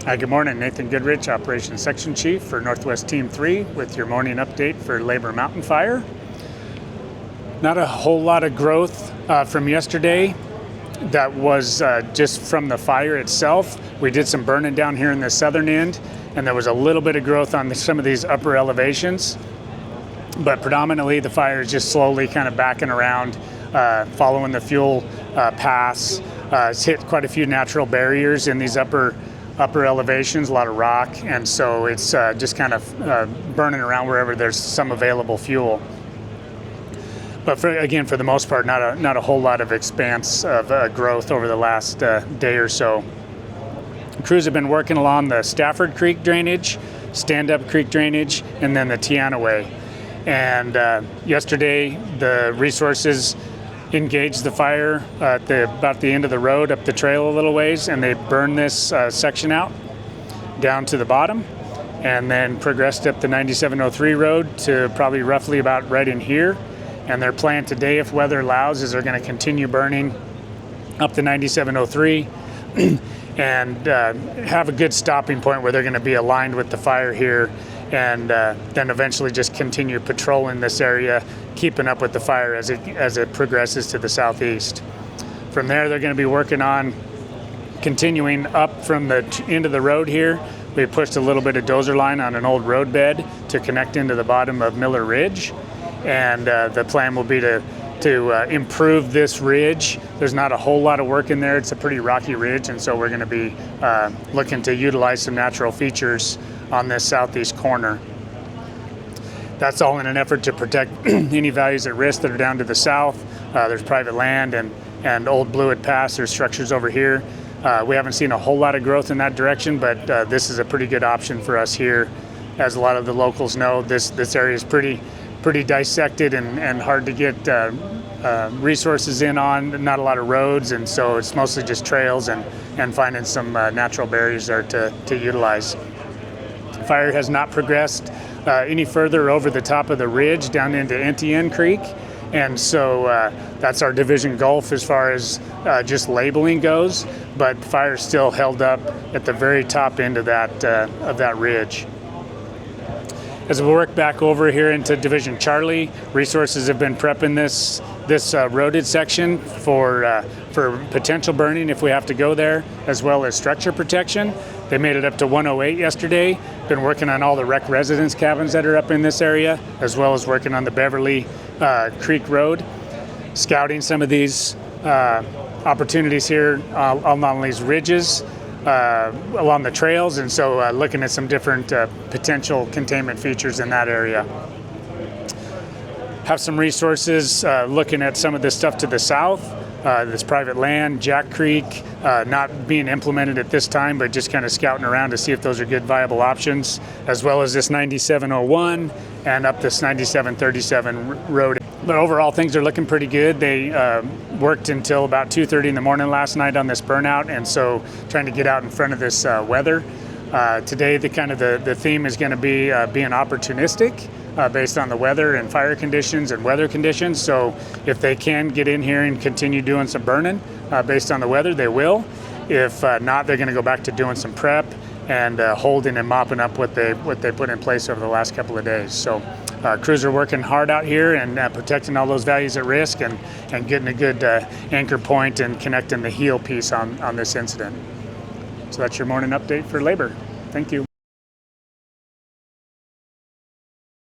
Hi, good morning. Nathan Goodrich, Operations Section Chief for Northwest Team 3 with your morning update for Labor Mountain Fire. Not a whole lot of growth from yesterday. That was just from the fire itself. We did some burning down here in the southern end, and there was a little bit of growth on some of these upper elevations. But predominantly the fire is just slowly kind of backing around, following the fuel paths. It's hit quite a few natural barriers in these upper elevations, a lot of rock, and so it's just kind of burning around wherever there's some available fuel. But for the most part, not a whole lot of expanse of growth over the last day or so. Crews have been working along the Stafford Creek drainage, Stand-Up Creek drainage, and then the Tiana Way. And yesterday, the resources engaged the fire at about the end of the road up the trail a little ways, and they burned this section out down to the bottom, and then progressed up the 9703 road to probably roughly about right in here. And their plan today, if weather allows, is they're going to continue burning up the 9703 and have a good stopping point where they're going to be aligned with the fire here, and then eventually just continue patrolling this area, keeping up with the fire as it progresses to the southeast. From there, they're going to be working on continuing up from the end of the road here. We pushed a little bit of dozer line on an old road bed to connect into the bottom of Miller Ridge, and the plan will be to improve this ridge. There's not a whole lot of work in there. It's a pretty rocky ridge, and so we're going to be looking to utilize some natural features on this southeast corner. That's all in an effort to protect any values at risk that are down to the south. There's private land and Old Blewett Pass. There's structures over here. We haven't seen a whole lot of growth in that direction, but this is a pretty good option for us here. As a lot of the locals know, this area is pretty dissected and hard to get resources in on, not a lot of roads, and so it's mostly just trails and finding some natural barriers there to utilize. Fire has not progressed any further over the top of the ridge down into Etienne Creek, and so that's our Division Gulf as far as just labeling goes, but fire is still held up at the very top end of that ridge. As we work back over here into Division Charlie, resources have been prepping this roaded section for potential burning if we have to go there, as well as structure protection. They made it up to 108 yesterday. Been working on all the rec residence cabins that are up in this area, as well as working on the Beverly Creek Road, scouting some of these opportunities here along these ridges, along the trails, and so looking at some different potential containment features in that area. Have some resources looking at some of this stuff to the south, this private land, Jack Creek, not being implemented at this time, but just kind of scouting around to see if those are good viable options, as well as this 9701 and up this 9737 road. But overall, things are looking pretty good. They worked until about 2:30 in the morning last night on this burnout, and so trying to get out in front of this weather. Today, the theme is going to be being opportunistic based on the weather and fire conditions and weather conditions. So if they can get in here and continue doing some burning based on the weather, they will. If not, they're going to go back to doing some prep and holding and mopping up what they put in place over the last couple of days. So crews are working hard out here and protecting all those values at risk and getting a good anchor point and connecting the heel piece on this incident. So that's your morning update for labor. Thank you.